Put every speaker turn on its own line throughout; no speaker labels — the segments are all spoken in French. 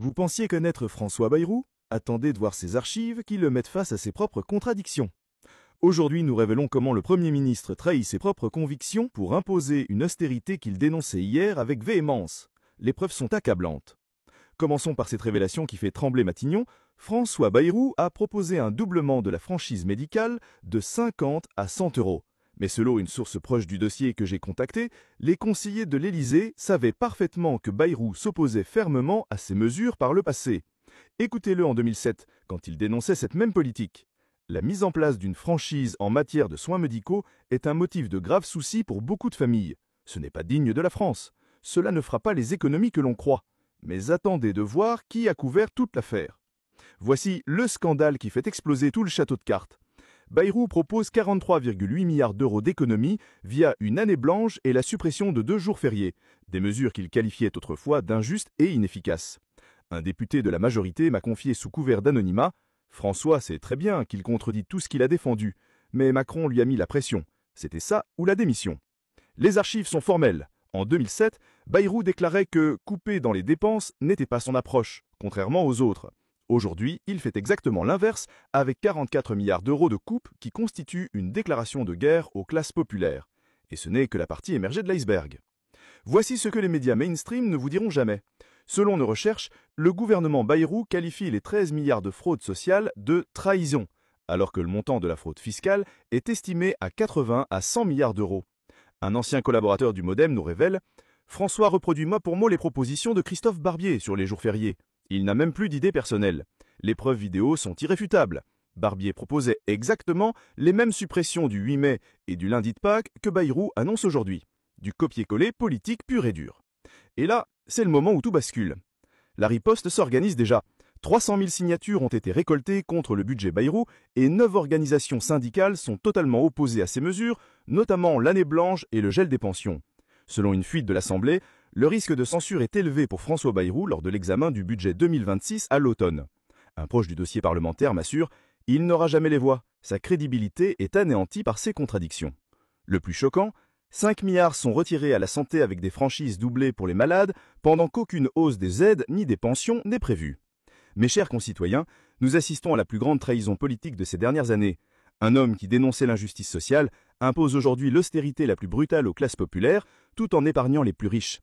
Vous pensiez connaître François Bayrou? Attendez de voir ses archives qui le mettent face à ses propres contradictions. Aujourd'hui, nous révélons comment le Premier ministre trahit ses propres convictions pour imposer une austérité qu'il dénonçait hier avec véhémence. Les preuves sont accablantes. Commençons par cette révélation qui fait trembler Matignon. François Bayrou a proposé un doublement de la franchise médicale de 50 à 100 euros. Mais selon une source proche du dossier que j'ai contacté, les conseillers de l'Élysée savaient parfaitement que Bayrou s'opposait fermement à ces mesures par le passé. Écoutez-le en 2007, quand il dénonçait cette même politique. La mise en place d'une franchise en matière de soins médicaux est un motif de graves soucis pour beaucoup de familles. Ce n'est pas digne de la France. Cela ne fera pas les économies que l'on croit. Mais attendez de voir qui a couvert toute l'affaire. Voici le scandale qui fait exploser tout le château de cartes. Bayrou propose 43,8 milliards d'euros d'économies via une année blanche et la suppression de 2 jours fériés, des mesures qu'il qualifiait autrefois d'injustes et inefficaces. Un député de la majorité m'a confié sous couvert d'anonymat « François sait très bien qu'il contredit tout ce qu'il a défendu, mais Macron lui a mis la pression. C'était ça ou la démission. » Les archives sont formelles. En 2007, Bayrou déclarait que couper dans les dépenses n'était pas son approche, contrairement aux autres. Aujourd'hui, il fait exactement l'inverse, avec 44 milliards d'euros de coupes qui constituent une déclaration de guerre aux classes populaires. Et ce n'est que la partie émergée de l'iceberg. Voici ce que les médias mainstream ne vous diront jamais. Selon nos recherches, le gouvernement Bayrou qualifie les 13 milliards de fraude sociale de trahison, alors que le montant de la fraude fiscale est estimé à 80 à 100 milliards d'euros. Un ancien collaborateur du Modem nous révèle « François reproduit mot pour mot les propositions de Christophe Barbier sur les jours fériés. Il n'a même plus d'idées personnelles. Les preuves vidéo sont irréfutables. Barbier proposait exactement les mêmes suppressions du 8 mai et du lundi de Pâques que Bayrou annonce aujourd'hui. Du copier-coller politique pur et dur. » Et là, c'est le moment où tout bascule. La riposte s'organise déjà. 300 000 signatures ont été récoltées contre le budget Bayrou et 9 organisations syndicales sont totalement opposées à ces mesures, notamment l'année blanche et le gel des pensions. Selon une fuite de l'Assemblée, le risque de censure est élevé pour François Bayrou lors de l'examen du budget 2026 à l'automne. Un proche du dossier parlementaire m'assure « il n'aura jamais les voix, sa crédibilité est anéantie par ces contradictions ». Le plus choquant, 5 milliards sont retirés à la santé avec des franchises doublées pour les malades, pendant qu'aucune hausse des aides ni des pensions n'est prévue. Mes chers concitoyens, nous assistons à la plus grande trahison politique de ces dernières années. Un homme qui dénonçait l'injustice sociale impose aujourd'hui l'austérité la plus brutale aux classes populaires, tout en épargnant les plus riches.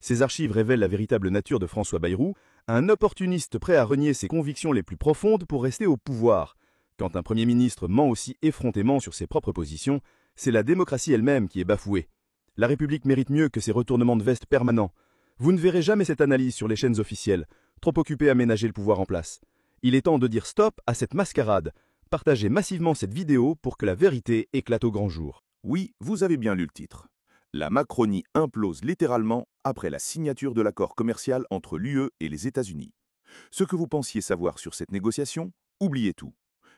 Ces archives révèlent la véritable nature de François Bayrou, un opportuniste prêt à renier ses convictions les plus profondes pour rester au pouvoir. Quand un Premier ministre ment aussi effrontément sur ses propres positions, c'est la démocratie elle-même qui est bafouée. La République mérite mieux que ces retournements de veste permanents. Vous ne verrez jamais cette analyse sur les chaînes officielles, trop occupées à ménager le pouvoir en place. Il est temps de dire stop à cette mascarade. Partagez massivement cette vidéo pour que la vérité éclate au grand jour.
Oui, vous avez bien lu le titre. La Macronie implose littéralement après la signature de l'accord commercial entre l'UE et les États-Unis. Ce que vous pensiez savoir sur cette négociation, oubliez tout.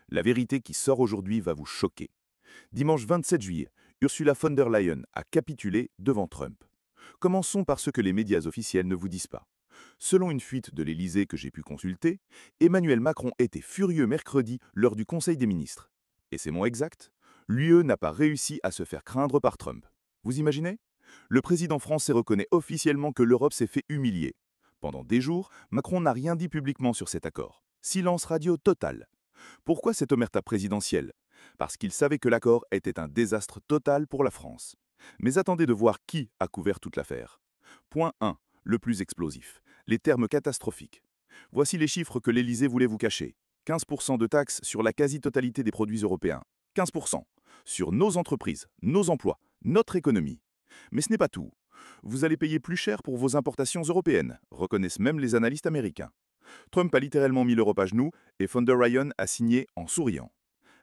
La vérité qui sort aujourd'hui va vous choquer. Dimanche 27 juillet, Ursula von der Leyen a capitulé devant Trump. Commençons par ce que les médias officiels ne vous disent pas. Selon une fuite de l'Élysée que j'ai pu consulter, Emmanuel Macron était furieux mercredi lors du Conseil des ministres. Et c'est mon exact, l'UE n'a pas réussi à se faire craindre par Trump. Vous imaginez? Le président français reconnaît officiellement que l'Europe s'est fait humilier. Pendant des jours, Macron n'a rien dit publiquement sur cet accord. Silence radio total. Pourquoi cette omerta présidentielle? Parce qu'il savait que l'accord était un désastre total pour la France. Mais attendez de voir qui a couvert toute l'affaire. Point 1. Le plus explosif. Les termes catastrophiques. Voici les chiffres que l'Élysée voulait vous cacher. 15% de taxes sur la quasi-totalité des produits européens. 15% sur nos entreprises, nos emplois, notre économie. Mais ce n'est pas tout. Vous allez payer plus cher pour vos importations européennes, reconnaissent même les analystes américains. Trump a littéralement mis l'Europe à genoux et von der Leyen a signé en souriant.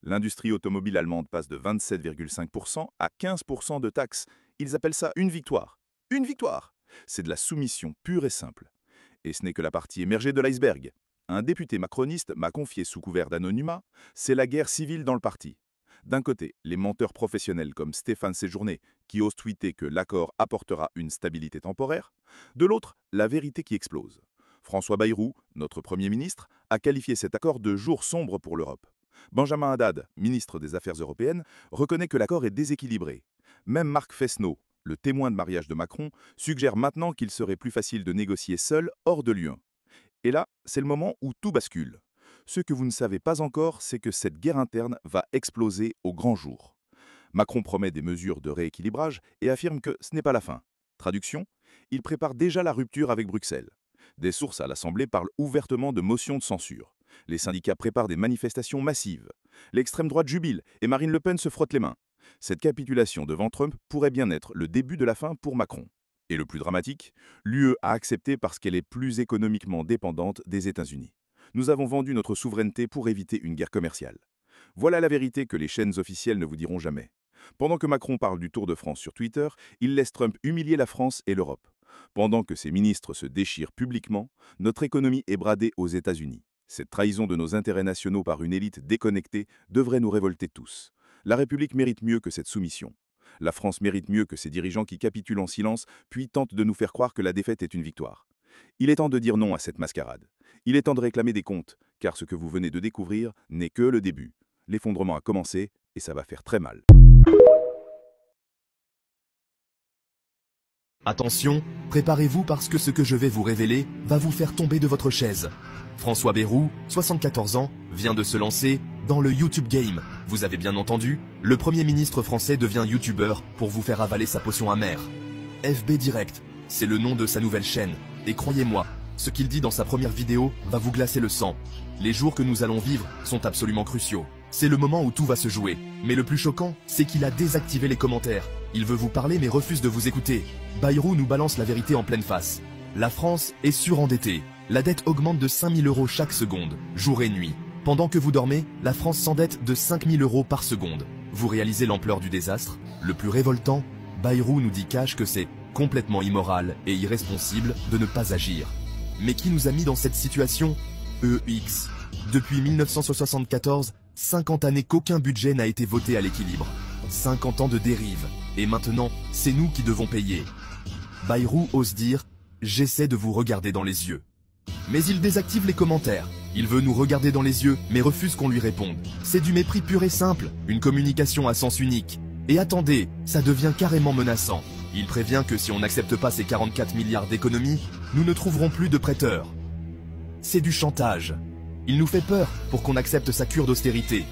L'industrie automobile allemande passe de 27,5% à 15% de taxes. Ils appellent ça une victoire. Une victoire! C'est de la soumission pure et simple. Et ce n'est que la partie émergée de l'iceberg. Un député macroniste m'a confié sous couvert d'anonymat, c'est la guerre civile dans le parti. D'un côté, les menteurs professionnels comme Stéphane Séjourné, qui osent tweeter que l'accord apportera une stabilité temporaire. De l'autre, la vérité qui explose. François Bayrou, notre Premier ministre, a qualifié cet accord de jour sombre pour l'Europe. Benjamin Haddad, ministre des Affaires européennes, reconnaît que l'accord est déséquilibré. Même Marc Fesneau, le témoin de mariage de Macron, suggère maintenant qu'il serait plus facile de négocier seul hors de l'Union. Et là, c'est le moment où tout bascule. Ce que vous ne savez pas encore, c'est que cette guerre interne va exploser au grand jour. Macron promet des mesures de rééquilibrage et affirme que ce n'est pas la fin. Traduction, il prépare déjà la rupture avec Bruxelles. Des sources à l'Assemblée parlent ouvertement de motions de censure. Les syndicats préparent des manifestations massives. L'extrême droite jubile et Marine Le Pen se frotte les mains. Cette capitulation devant Trump pourrait bien être le début de la fin pour Macron. Et le plus dramatique, l'UE a accepté parce qu'elle est plus économiquement dépendante des États-Unis. Nous avons vendu notre souveraineté pour éviter une guerre commerciale. Voilà la vérité que les chaînes officielles ne vous diront jamais. Pendant que Macron parle du Tour de France sur Twitter, il laisse Trump humilier la France et l'Europe. Pendant que ses ministres se déchirent publiquement, notre économie est bradée aux États-Unis. Cette trahison de nos intérêts nationaux par une élite déconnectée devrait nous révolter tous. La République mérite mieux que cette soumission. La France mérite mieux que ces dirigeants qui capitulent en silence, puis tentent de nous faire croire que la défaite est une victoire. Il est temps de dire non à cette mascarade. Il est temps de réclamer des comptes, car ce que vous venez de découvrir n'est que le début. L'effondrement a commencé, et ça va faire très mal.
Attention, préparez-vous parce que ce que je vais vous révéler va vous faire tomber de votre chaise. François Bayrou, 74 ans, vient de se lancer dans le YouTube Game. Vous avez bien entendu, le Premier ministre français devient YouTuber pour vous faire avaler sa potion amère. FB Direct, c'est le nom de sa nouvelle chaîne. Et croyez-moi, ce qu'il dit dans sa première vidéo va vous glacer le sang. Les jours que nous allons vivre sont absolument cruciaux. C'est le moment où tout va se jouer. Mais le plus choquant, c'est qu'il a désactivé les commentaires. Il veut vous parler mais refuse de vous écouter. Bayrou nous balance la vérité en pleine face. La France est surendettée. La dette augmente de 5 000 € chaque seconde, jour et nuit. Pendant que vous dormez, la France s'endette de 5 000 € par seconde. Vous réalisez l'ampleur du désastre? Le plus révoltant, Bayrou nous dit cash que c'est complètement immoral et irresponsible de ne pas agir. Mais qui nous a mis dans cette situation? EX. Depuis 1974, 50 années qu'aucun budget n'a été voté à l'équilibre. 50 ans de dérive. Et maintenant, c'est nous qui devons payer. Bayrou ose dire « J'essaie de vous regarder dans les yeux ». Mais il désactive les commentaires. Il veut nous regarder dans les yeux, mais refuse qu'on lui réponde. C'est du mépris pur et simple, une communication à sens unique. Et attendez, ça devient carrément menaçant. Il prévient que si on n'accepte pas ces 44 milliards d'économies, nous ne trouverons plus de prêteurs. C'est du chantage. Il nous fait peur pour qu'on accepte sa cure d'austérité.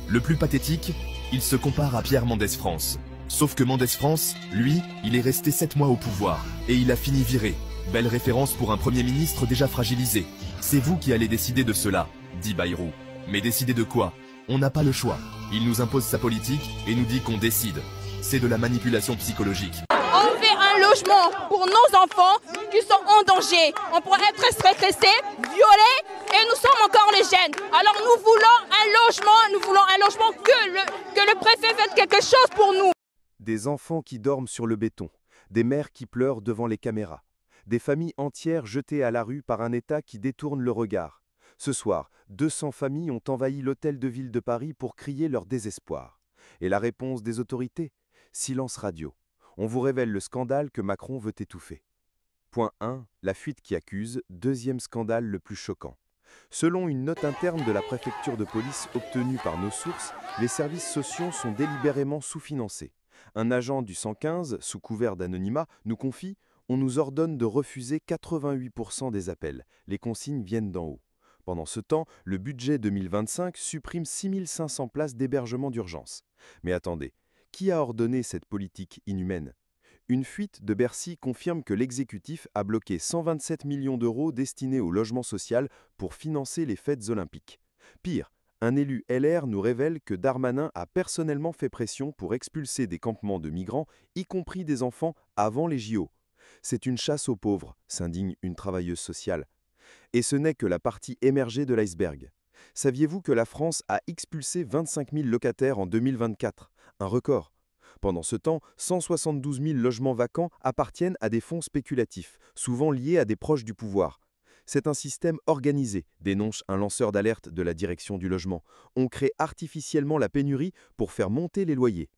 Le plus pathétique, il se compare à Pierre Mendès France. Sauf que Mendès France, lui, il est resté 7 mois au pouvoir, et il a fini viré. Belle référence pour un Premier ministre déjà fragilisé. C'est vous qui allez décider de cela, dit Bayrou. Mais décider de quoi? On n'a pas le choix. Il nous impose sa politique et nous dit qu'on décide. C'est de la manipulation psychologique.
On fait un logement pour nos enfants qui sont en danger. On pourrait être stressés, violés, et nous sommes encore les jeunes. Alors nous voulons un logement que le préfet fasse quelque chose pour nous.
Des enfants qui dorment sur le béton, des mères qui pleurent devant les caméras, des familles entières jetées à la rue par un État qui détourne le regard. Ce soir, 200 familles ont envahi l'hôtel de ville de Paris pour crier leur désespoir. Et la réponse des autorités? Silence radio. On vous révèle le scandale que Macron veut étouffer. Point 1. La fuite qui accuse, deuxième scandale le plus choquant. Selon une note interne de la préfecture de police obtenue par nos sources, les services sociaux sont délibérément sous-financés. Un agent du 115, sous couvert d'anonymat, nous confie « On nous ordonne de refuser 88% des appels. Les consignes viennent d'en haut. » Pendant ce temps, le budget 2025 supprime 6500 places d'hébergement d'urgence. Mais attendez, qui a ordonné cette politique inhumaine? Une fuite de Bercy confirme que l'exécutif a bloqué 127 millions d'euros destinés au logement social pour financer les fêtes olympiques. Pire, un élu LR nous révèle que Darmanin a personnellement fait pression pour expulser des campements de migrants, y compris des enfants, avant les JO. C'est une chasse aux pauvres, s'indigne une travailleuse sociale. Et ce n'est que la partie émergée de l'iceberg. Saviez-vous que la France a expulsé 25 000 locataires en 2024, un record? Pendant ce temps, 172 000 logements vacants appartiennent à des fonds spéculatifs, souvent liés à des proches du pouvoir. C'est un système organisé, dénonce un lanceur d'alerte de la direction du logement. On crée artificiellement la pénurie pour faire monter les loyers.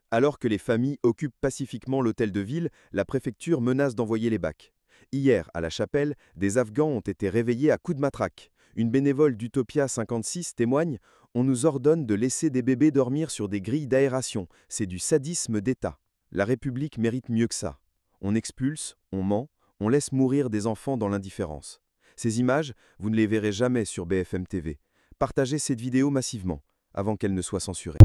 Alors que les familles occupent pacifiquement l'hôtel de ville, la préfecture menace d'envoyer les bacs. Hier, à La Chapelle, des Afghans ont été réveillés à coups de matraque. Une bénévole d'Utopia 56 témoigne « On nous ordonne de laisser des bébés dormir sur des grilles d'aération. C'est du sadisme d'État. La République mérite mieux que ça. On expulse, on ment, on laisse mourir des enfants dans l'indifférence. Ces images, vous ne les verrez jamais sur BFM TV. Partagez cette vidéo massivement, avant qu'elle ne soit censurée.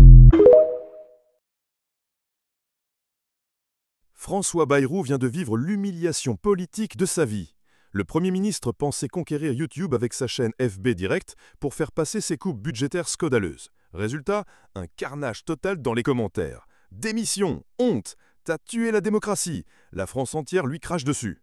François Bayrou vient de vivre l'humiliation politique de sa vie. Le Premier ministre pensait conquérir YouTube avec sa chaîne FB Direct pour faire passer ses coupes budgétaires scandaleuses. Résultat, un carnage total dans les commentaires. Démission, honte, t'as tué la démocratie. La France entière lui crache dessus.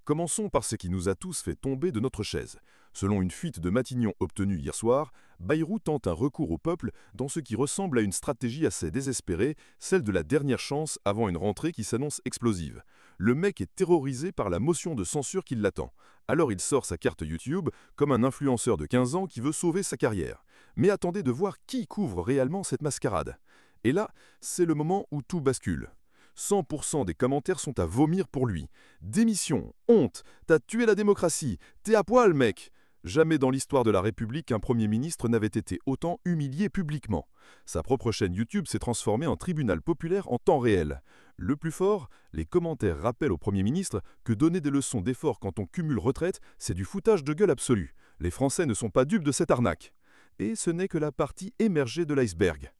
Commençons par ce qui nous a tous fait tomber de notre chaise. Selon une fuite de Matignon obtenue hier soir, Bayrou tente un recours au peuple dans ce qui ressemble à une stratégie assez désespérée, celle de la dernière chance avant une rentrée qui s'annonce explosive. Le mec est terrorisé par la motion de censure qui l'attend. Alors il sort sa carte YouTube comme un influenceur de 15 ans qui veut sauver sa carrière. Mais attendez de voir qui couvre réellement cette mascarade. Et là, c'est le moment où tout bascule. 100% des commentaires sont à vomir pour lui. Démission, honte, t'as tué la démocratie, t'es à poil mec. Jamais dans l'histoire de la République un Premier ministre n'avait été autant humilié publiquement. Sa propre chaîne YouTube s'est transformée en tribunal populaire en temps réel. Le plus fort, les commentaires rappellent au Premier ministre que donner des leçons d'effort quand on cumule retraite, c'est du foutage de gueule absolu. Les Français ne sont pas dupes de cette arnaque. Et ce n'est que la partie émergée de l'iceberg.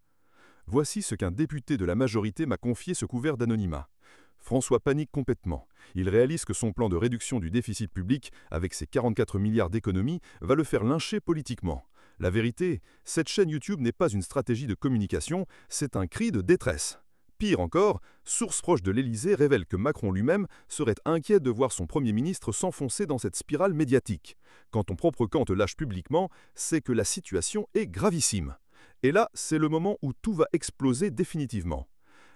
Voici ce qu'un député de la majorité m'a confié sous couvert d'anonymat. François panique complètement. Il réalise que son plan de réduction du déficit public, avec ses 44 milliards d'économies, va le faire lyncher politiquement. La vérité, cette chaîne YouTube n'est pas une stratégie de communication, c'est un cri de détresse. Pire encore, sources proches de l'Élysée révèlent que Macron lui-même serait inquiet de voir son Premier ministre s'enfoncer dans cette spirale médiatique. Quand ton propre camp te lâche publiquement, c'est que la situation est gravissime. Et là, c'est le moment où tout va exploser définitivement.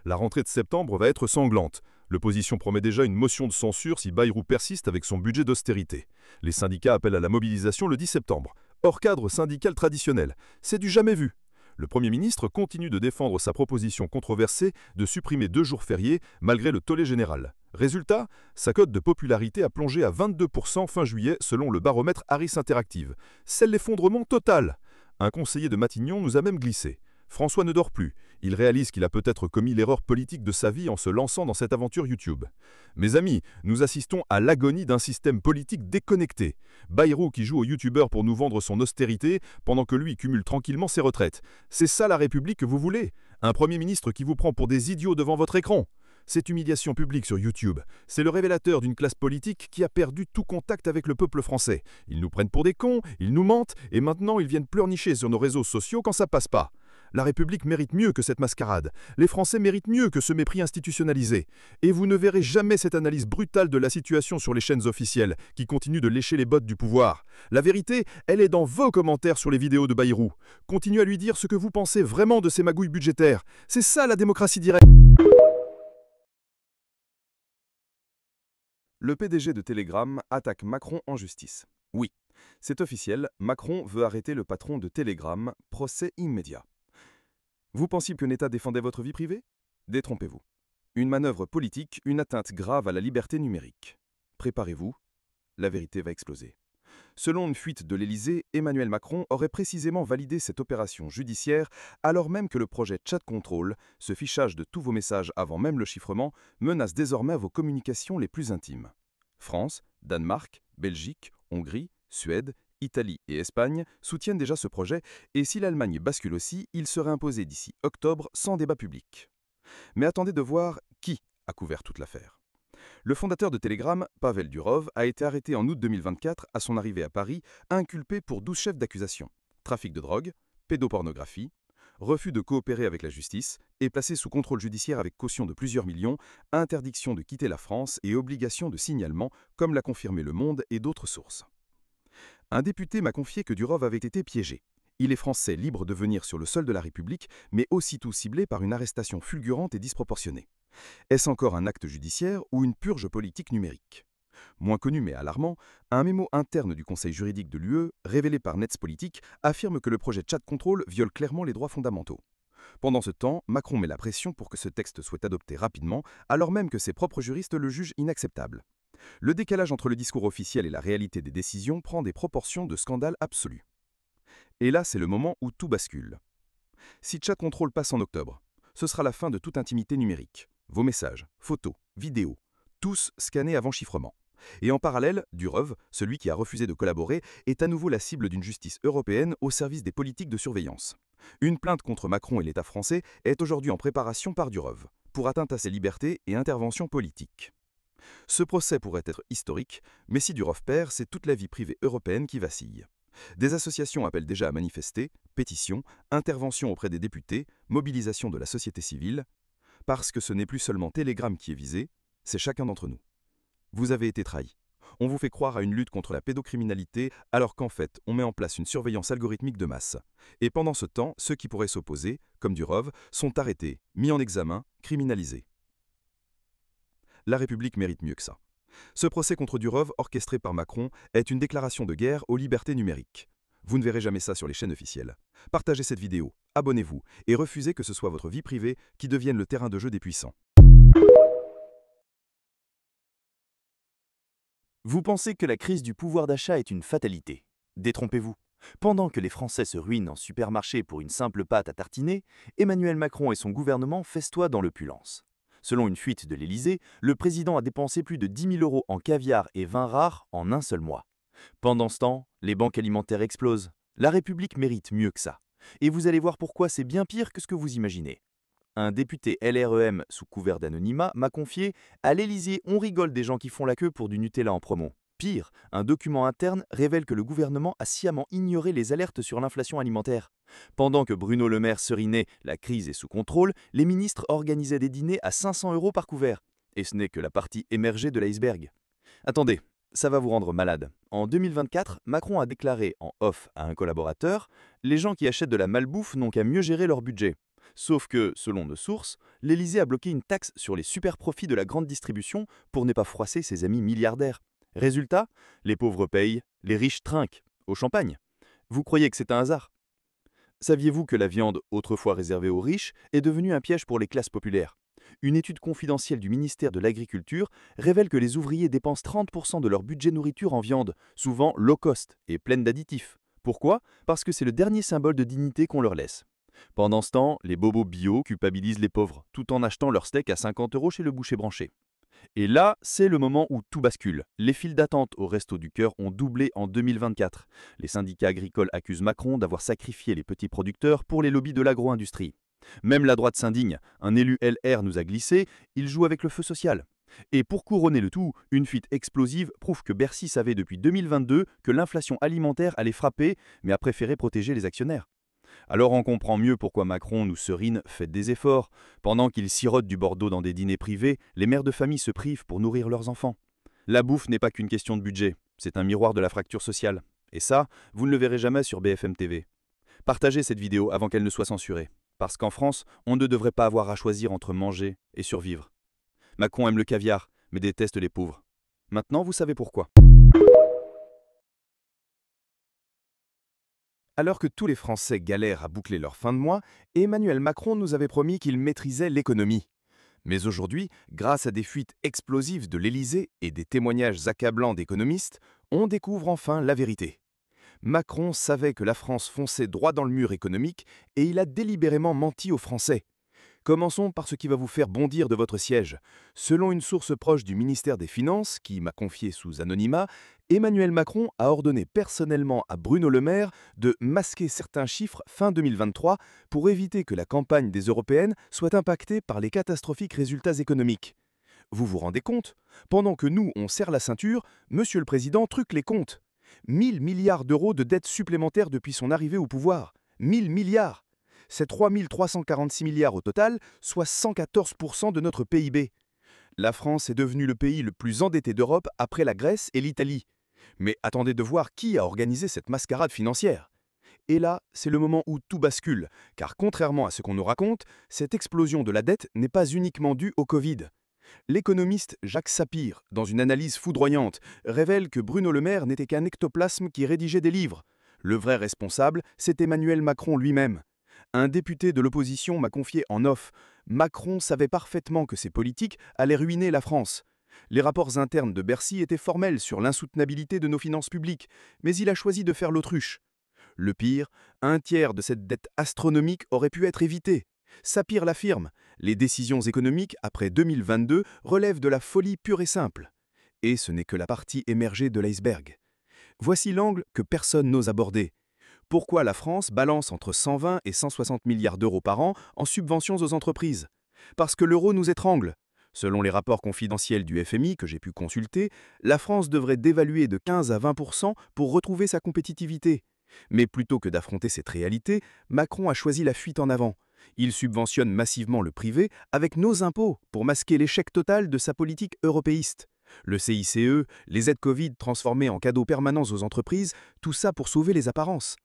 La rentrée de septembre va être sanglante. L'opposition promet déjà une motion de censure si Bayrou persiste avec son budget d'austérité. Les syndicats appellent à la mobilisation le 10 septembre. Hors cadre syndical traditionnel. C'est du jamais vu. Le Premier ministre continue de défendre sa proposition controversée de supprimer 2 jours fériés malgré le tollé général. Résultat, sa cote de popularité a plongé à 22% fin juillet selon le baromètre Harris Interactive. C'est l'effondrement total. Un conseiller de Matignon nous a même glissé. François ne dort plus. Il réalise qu'il a peut-être commis l'erreur politique de sa vie en se lançant dans cette aventure YouTube. Mes amis, nous assistons à l'agonie d'un système politique déconnecté. Bayrou qui joue au YouTubeur pour nous vendre son austérité, pendant que lui cumule tranquillement ses retraites. C'est ça la République que vous voulez? Un Premier ministre qui vous prend pour des idiots devant votre écran? Cette humiliation publique sur YouTube, c'est le révélateur d'une classe politique qui a perdu tout contact avec le peuple français. Ils nous prennent pour des cons, ils nous mentent, et maintenant ils viennent pleurnicher sur nos réseaux sociaux quand ça passe pas. La République mérite mieux que cette mascarade. Les Français méritent mieux que ce mépris institutionnalisé. Et vous ne verrez jamais cette analyse brutale de la situation sur les chaînes officielles, qui continuent de lécher les bottes du pouvoir. La vérité, elle est dans vos commentaires sur les vidéos de Bayrou. Continuez à lui dire ce que vous pensez vraiment de ces magouilles budgétaires. C'est ça la démocratie directe.
Le PDG de Telegram attaque Macron en justice. Oui, c'est officiel, Macron veut arrêter le patron de Telegram, procès immédiat. Vous pensiez qu'un État défendait votre vie privée? Détrompez-vous. Une manœuvre politique, une atteinte grave à la liberté numérique. Préparez-vous, la vérité va exploser. Selon une fuite de l'Élysée, Emmanuel Macron aurait précisément validé cette opération judiciaire alors même que le projet Chat Control, ce fichage de tous vos messages avant même le chiffrement, menace désormais vos communications les plus intimes. France, Danemark, Belgique, Hongrie, Suède, Italie et Espagne soutiennent déjà ce projet et si l'Allemagne bascule aussi, il serait imposé d'ici octobre sans débat public. Mais attendez de voir qui a couvert toute l'affaire. Le fondateur de Telegram, Pavel Durov, a été arrêté en août 2024 à son arrivée à Paris, inculpé pour 12 chefs d'accusation. Trafic de drogue, pédopornographie, refus de coopérer avec la justice et placé sous contrôle judiciaire avec caution de plusieurs millions, interdiction de quitter la France et obligation de signalement, comme l'a confirmé Le Monde et d'autres sources. Un député m'a confié que Durov avait été piégé. Il est français libre de venir sur le sol de la République, mais aussitôt ciblé par une arrestation fulgurante et disproportionnée. Est-ce encore un acte judiciaire ou une purge politique numérique? Moins connu mais alarmant, un mémo interne du Conseil juridique de l'UE, révélé par Netspolitik, affirme que le projet Chat Control viole clairement les droits fondamentaux. Pendant ce temps, Macron met la pression pour que ce texte soit adopté rapidement, alors même que ses propres juristes le jugent inacceptable. Le décalage entre le discours officiel et la réalité des décisions prend des proportions de scandale absolu. Et là, c'est le moment où tout bascule. Si Chat Control passe en octobre, ce sera la fin de toute intimité numérique. Vos messages, photos, vidéos, tous scannés avant chiffrement.
Et en parallèle, Durov, celui qui a refusé de collaborer, est à nouveau la cible d'une justice européenne au service des politiques de surveillance. Une plainte contre Macron et l'État français est aujourd'hui en préparation par Durov, pour atteinte à ses libertés et intervention politique. Ce procès pourrait être historique, mais si Durov perd, c'est toute la vie privée européenne qui vacille. Des associations appellent déjà à manifester, pétitions, interventions auprès des députés, mobilisation de la société civile, parce que ce n'est plus seulement Telegram qui est visé, c'est chacun d'entre nous. Vous avez été trahi. On vous fait croire à une lutte contre la pédocriminalité, alors qu'en fait, on met en place une surveillance algorithmique de masse. Et pendant ce temps, ceux qui pourraient s'opposer, comme Durov, sont arrêtés, mis en examen, criminalisés. La République mérite mieux que ça. Ce procès contre Durov, orchestré par Macron, est une déclaration de guerre aux libertés numériques. Vous ne verrez jamais ça sur les chaînes officielles. Partagez cette vidéo, abonnez-vous et refusez que ce soit votre vie privée qui devienne le terrain de jeu des puissants.
Vous pensez que la crise du pouvoir d'achat est une fatalité? Détrompez-vous. Pendant que les Français se ruinent en supermarché pour une simple pâte à tartiner, Emmanuel Macron et son gouvernement festoient dans l'opulence. Selon une fuite de l'Élysée, le président a dépensé plus de 10 000 € en caviar et vins rares en un seul mois. Pendant ce temps, les banques alimentaires explosent. La République mérite mieux que ça. Et vous allez voir pourquoi c'est bien pire que ce que vous imaginez. Un député LREM sous couvert d'anonymat m'a confié « À l'Élysée, on rigole des gens qui font la queue pour du Nutella en promo ». Pire, un document interne révèle que le gouvernement a sciemment ignoré les alertes sur l'inflation alimentaire. Pendant que Bruno Le Maire serinait « La crise est sous contrôle », les ministres organisaient des dîners à 500 € par couvert. Et ce n'est que la partie émergée de l'iceberg. Attendez, ça va vous rendre malade. En 2024, Macron a déclaré en off à un collaborateur « Les gens qui achètent de la malbouffe n'ont qu'à mieux gérer leur budget ». Sauf que, selon nos sources, l'Élysée a bloqué une taxe sur les super profits de la grande distribution pour ne pas froisser ses amis milliardaires. Résultat, les pauvres payent, les riches trinquent, au champagne. Vous croyez que c'est un hasard? Saviez-vous que la viande, autrefois réservée aux riches, est devenue un piège pour les classes populaires? Une étude confidentielle du ministère de l'Agriculture révèle que les ouvriers dépensent 30% de leur budget nourriture en viande, souvent low cost et pleine d'additifs. Pourquoi? Parce que c'est le dernier symbole de dignité qu'on leur laisse. Pendant ce temps, les bobos bio culpabilisent les pauvres, tout en achetant leur steak à 50 € chez le boucher branché. Et là, c'est le moment où tout bascule. Les files d'attente au Resto du Cœur ont doublé en 2024. Les syndicats agricoles accusent Macron d'avoir sacrifié les petits producteurs pour les lobbies de l'agro-industrie. Même la droite s'indigne. Un élu LR nous a glissé, il joue avec le feu social. Et pour couronner le tout, une fuite explosive prouve que Bercy savait depuis 2022 que l'inflation alimentaire allait frapper, mais a préféré protéger les actionnaires. Alors on comprend mieux pourquoi Macron nous serine, faites des efforts. Pendant qu'il sirote du Bordeaux dans des dîners privés, les mères de famille se privent pour nourrir leurs enfants. La bouffe n'est pas qu'une question de budget, c'est un miroir de la fracture sociale. Et ça, vous ne le verrez jamais sur BFM TV. Partagez cette vidéo avant qu'elle ne soit censurée. Parce qu'en France, on ne devrait pas avoir à choisir entre manger et survivre. Macron aime le caviar, mais déteste les pauvres. Maintenant, vous savez pourquoi.
Alors que tous les Français galèrent à boucler leur fin de mois, Emmanuel Macron nous avait promis qu'il maîtrisait l'économie. Mais aujourd'hui, grâce à des fuites explosives de l'Élysée et des témoignages accablants d'économistes, on découvre enfin la vérité. Macron savait que la France fonçait droit dans le mur économique et il a délibérément menti aux Français. Commençons par ce qui va vous faire bondir de votre siège. Selon une source proche du ministère des Finances, qui m'a confié sous anonymat, Emmanuel Macron a ordonné personnellement à Bruno Le Maire de masquer certains chiffres fin 2023 pour éviter que la campagne des européennes soit impactée par les catastrophiques résultats économiques. Vous vous rendez compte? Pendant que nous, on serre la ceinture, Monsieur le Président truque les comptes. 1 000 milliards d'euros de dettes supplémentaires depuis son arrivée au pouvoir. 1 000 milliards! C'est 3 346 milliards au total, soit 114% de notre PIB. La France est devenue le pays le plus endetté d'Europe après la Grèce et l'Italie. Mais attendez de voir qui a organisé cette mascarade financière. Et là, c'est le moment où tout bascule, car contrairement à ce qu'on nous raconte, cette explosion de la dette n'est pas uniquement due au Covid. L'économiste Jacques Sapir, dans une analyse foudroyante, révèle que Bruno Le Maire n'était qu'un ectoplasme qui rédigeait des livres. Le vrai responsable, c'est Emmanuel Macron lui-même. Un député de l'opposition m'a confié en off « Macron savait parfaitement que ses politiques allaient ruiner la France. Les rapports internes de Bercy étaient formels sur l'insoutenabilité de nos finances publiques, mais il a choisi de faire l'autruche. Le pire, un tiers de cette dette astronomique aurait pu être évité. Sapir l'affirme, les décisions économiques après 2022 relèvent de la folie pure et simple. Et ce n'est que la partie émergée de l'iceberg. Voici l'angle que personne n'ose aborder. Pourquoi la France balance entre 120 et 160 milliards d'euros par an en subventions aux entreprises? Parce que l'euro nous étrangle. Selon les rapports confidentiels du FMI que j'ai pu consulter, la France devrait dévaluer de 15 à 20% pour retrouver sa compétitivité. Mais plutôt que d'affronter cette réalité, Macron a choisi la fuite en avant. Il subventionne massivement le privé avec nos impôts pour masquer l'échec total de sa politique européiste. Le CICE, les aides Covid transformées en cadeaux permanents aux entreprises, tout ça pour sauver les apparences.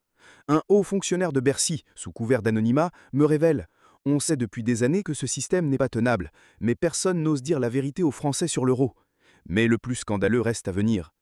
Un haut fonctionnaire de Bercy, sous couvert d'anonymat, me révèle: on sait depuis des années que ce système n'est pas tenable, mais personne n'ose dire la vérité aux Français sur l'euro. Mais le plus scandaleux reste à venir.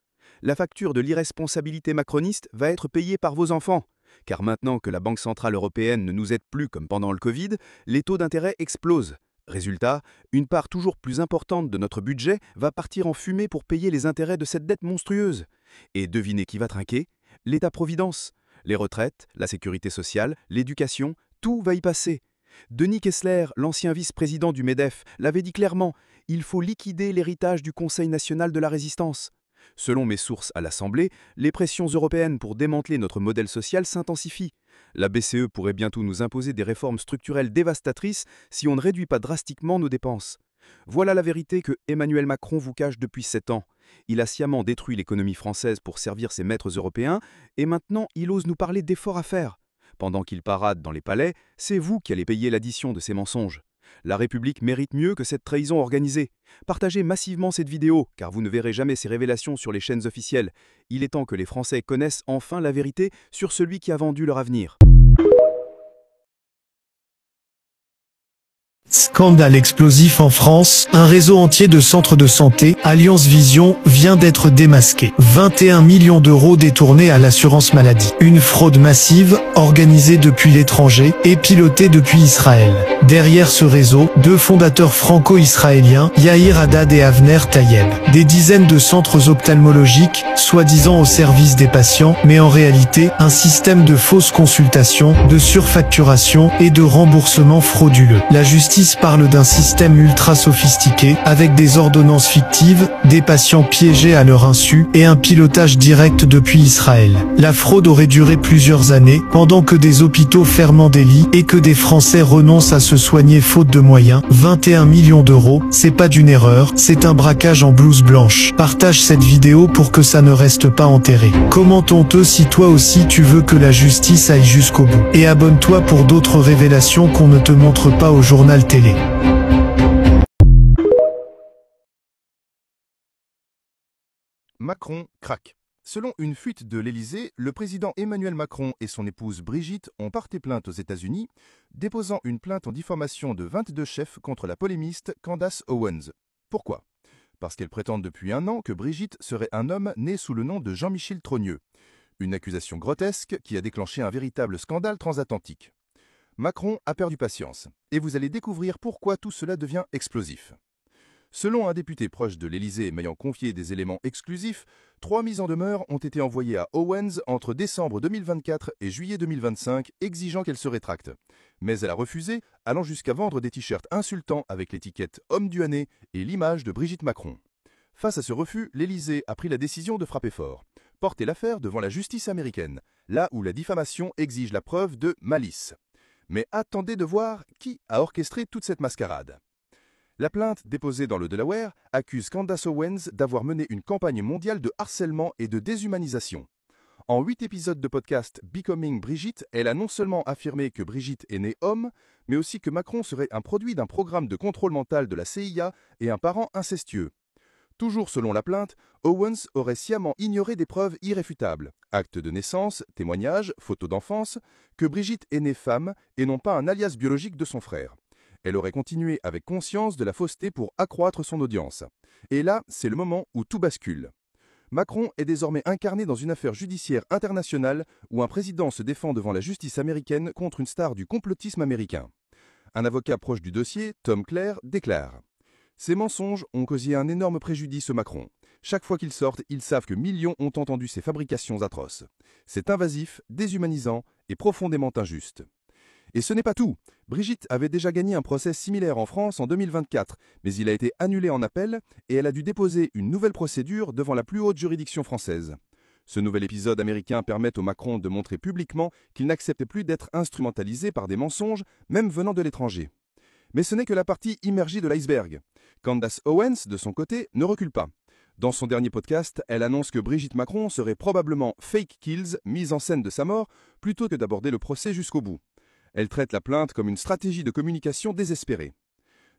La facture de l'irresponsabilité macroniste va être payée par vos enfants. Car maintenant que la Banque Centrale Européenne ne nous aide plus comme pendant le Covid, les taux d'intérêt explosent. Résultat, une part toujours plus importante de notre budget va partir en fumée pour payer les intérêts de cette dette monstrueuse. Et devinez qui va trinquer? L'État-providence. Les retraites, la sécurité sociale, l'éducation, tout va y passer. Denis Kessler, l'ancien vice-président du MEDEF, l'avait dit clairement: il faut liquider l'héritage du Conseil national de la résistance. Selon mes sources à l'Assemblée, les pressions européennes pour démanteler notre modèle social s'intensifient. La BCE pourrait bientôt nous imposer des réformes structurelles dévastatrices si on ne réduit pas drastiquement nos dépenses. Voilà la vérité que Emmanuel Macron vous cache depuis 7 ans. Il a sciemment détruit l'économie française pour servir ses maîtres européens, et maintenant il ose nous parler d'efforts à faire. Pendant qu'il parade dans les palais, c'est vous qui allez payer l'addition de ces mensonges. La République mérite mieux que cette trahison organisée. Partagez massivement cette vidéo, car vous ne verrez jamais ces révélations sur les chaînes officielles. Il est temps que les Français connaissent enfin la vérité sur celui qui a vendu leur avenir.
Scandale explosif en France, un réseau entier de centres de santé, Alliance Vision, vient d'être démasqué. 21 millions d'euros détournés à l'assurance maladie. Une fraude massive, organisée depuis l'étranger et pilotée depuis Israël. Derrière ce réseau, 2 fondateurs franco-israéliens, Yair Haddad et Avner Tayeb. Des dizaines de centres ophtalmologiques, soi-disant au service des patients, mais en réalité, un système de fausses consultations, de surfacturation et de remboursement frauduleux. La justice parle d'un système ultra sophistiqué, avec des ordonnances fictives, des patients piégés à leur insu, et un pilotage direct depuis Israël. La fraude aurait duré plusieurs années, pendant que des hôpitaux ferment des lits, et que des Français renoncent à se soigner faute de moyens. 21 millions d'euros, c'est pas d'une erreur, c'est un braquage en blouse blanche. Partage cette vidéo pour que ça ne reste pas enterré. Commente honteux si toi aussi tu veux que la justice aille jusqu'au bout. Et abonne-toi pour d'autres révélations qu'on ne te montre pas au journal télé.
Macron craque. Selon une fuite de l'Élysée, le président Emmanuel Macron et son épouse Brigitte ont porté plainte aux États-Unis, déposant une plainte en diffamation de 22 chefs contre la polémiste Candace Owens. Pourquoi? Parce qu'elle prétend depuis un an que Brigitte serait un homme né sous le nom de Jean-Michel Trogneux. Une accusation grotesque qui a déclenché un véritable scandale transatlantique. Macron a perdu patience, et vous allez découvrir pourquoi tout cela devient explosif. Selon un député proche de l'Élysée m'ayant confié des éléments exclusifs, 3 mises en demeure ont été envoyées à Owens entre décembre 2024 et juillet 2025, exigeant qu'elle se rétracte. Mais elle a refusé, allant jusqu'à vendre des t-shirts insultants avec l'étiquette « Homme du année » et l'image de Brigitte Macron. Face à ce refus, l'Élysée a pris la décision de frapper fort. Porter l'affaire devant la justice américaine, là où la diffamation exige la preuve de malice. Mais attendez de voir qui a orchestré toute cette mascarade. La plainte déposée dans le Delaware accuse Candace Owens d'avoir mené une campagne mondiale de harcèlement et de déshumanisation. En 8 épisodes de podcast Becoming Brigitte, elle a non seulement affirmé que Brigitte est née homme, mais aussi que Macron serait un produit d'un programme de contrôle mental de la CIA et un parent incestueux. Toujours selon la plainte, Owens aurait sciemment ignoré des preuves irréfutables, actes de naissance, témoignages, photos d'enfance, que Brigitte est née femme et non pas un alias biologique de son frère. Elle aurait continué avec conscience de la fausseté pour accroître son audience. Et là, c'est le moment où tout bascule. Macron est désormais incarné dans une affaire judiciaire internationale où un président se défend devant la justice américaine contre une star du complotisme américain. Un avocat proche du dossier, Tom Clare, déclare: ces mensonges ont causé un énorme préjudice au Macron. Chaque fois qu'ils sortent, ils savent que millions ont entendu ces fabrications atroces. C'est invasif, déshumanisant et profondément injuste.
Et ce n'est pas tout. Brigitte avait déjà gagné un procès similaire en France en 2024, mais il a été annulé en appel et elle a dû déposer une nouvelle procédure devant la plus haute juridiction française. Ce nouvel épisode américain permet au Macron de montrer publiquement qu'il n'accepte plus d'être instrumentalisé par des mensonges, même venant de l'étranger. Mais ce n'est que la partie immergée de l'iceberg. Candace Owens, de son côté, ne recule pas. Dans son dernier podcast, elle annonce que Brigitte Macron serait probablement fake kills, mise en scène de sa mort, plutôt que d'aborder le procès jusqu'au bout. Elle traite la plainte comme une stratégie de communication désespérée.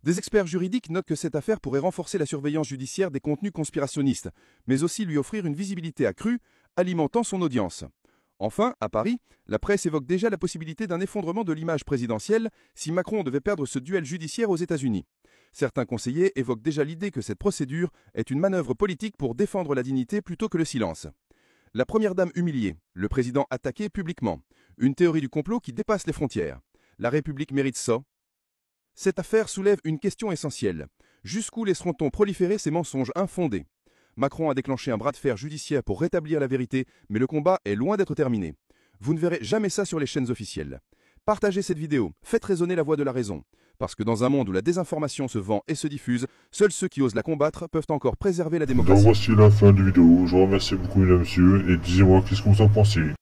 Des experts juridiques notent que cette affaire pourrait renforcer la surveillance judiciaire des contenus conspirationnistes, mais aussi lui offrir une visibilité accrue, alimentant son audience. Enfin, à Paris, la presse évoque déjà la possibilité d'un effondrement de l'image présidentielle si Macron devait perdre ce duel judiciaire aux États-Unis. Certains conseillers évoquent déjà l'idée que cette procédure est une manœuvre politique pour défendre la dignité plutôt que le silence. La première dame humiliée, le président attaqué publiquement, une théorie du complot qui dépasse les frontières. La République mérite ça. Cette affaire soulève une question essentielle. Jusqu'où laisseront-on proliférer ces mensonges infondés ? Macron a déclenché un bras de fer judiciaire pour rétablir la vérité, mais le combat est loin d'être terminé. Vous ne verrez jamais ça sur les chaînes officielles. Partagez cette vidéo, faites résonner la voix de la raison. Parce que dans un monde où la désinformation se vend et se diffuse, seuls ceux qui osent la combattre peuvent encore préserver la démocratie.
Donc voici la fin de vidéo. Je vous remercie beaucoup mesdames et messieurs et dites-moi qu'est-ce que vous en pensez.